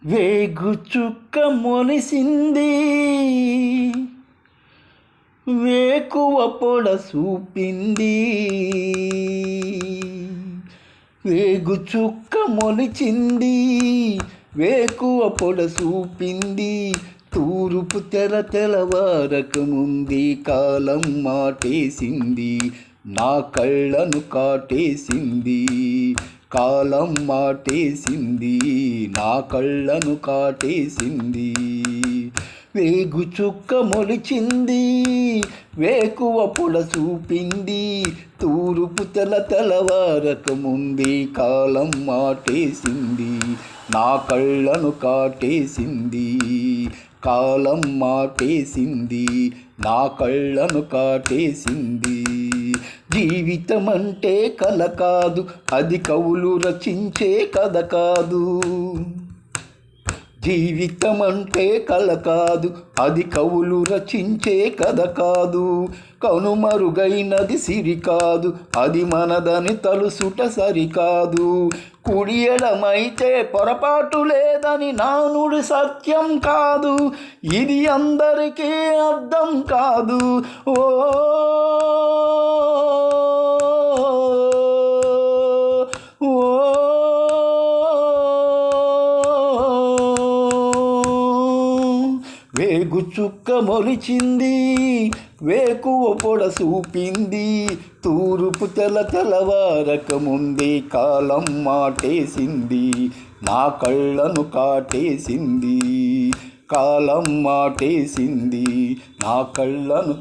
వేగు చుక్క మొలిసింది, వేకువ పొడ చూపింది. వేగు చుక్క మొలిచింది, వేకువ పొడ చూపింది. తూరుపు తెలవారక ముందే కాలం మాటేసింది, నా కళ్ళను కాటేసింది. కాలం మాటేసింది, నా కళ్ళను కాటేసింది. వేగు చుక్క మొలిచింది, వేకువ పొడ చూపింది. తూరుపు తెలవారక ముందే కాలం మాటేసింది, నా కళ్ళను కాటేసింది. కాలం మాటేసింది, నా కళ్ళను కాటేసింది. జీవితం అంటే కల కాదు, అది కవులు రచించే కథ కాదు. జీవితం అంటే కల కాదు, అది కవులు రచించే కథ కాదు. కనుమరుగైనది సిరి కాదు, అది మనదని తలుసుట సరికాదు. కుడి ఎడమైతే పొరపాటు లేదని నానుడి సత్యం కాదు, ఇది అందరికీ అర్థం కాదు. ఓ వేగు చుక్క మొలిచింది, వేకువ పొడ చూపింది. తూరుపు తెలవారక ముందే కాలం మాటేసింది, నా కళ్ళను కాటేసింది. కాలం మాటేసింది, నా కళ్ళను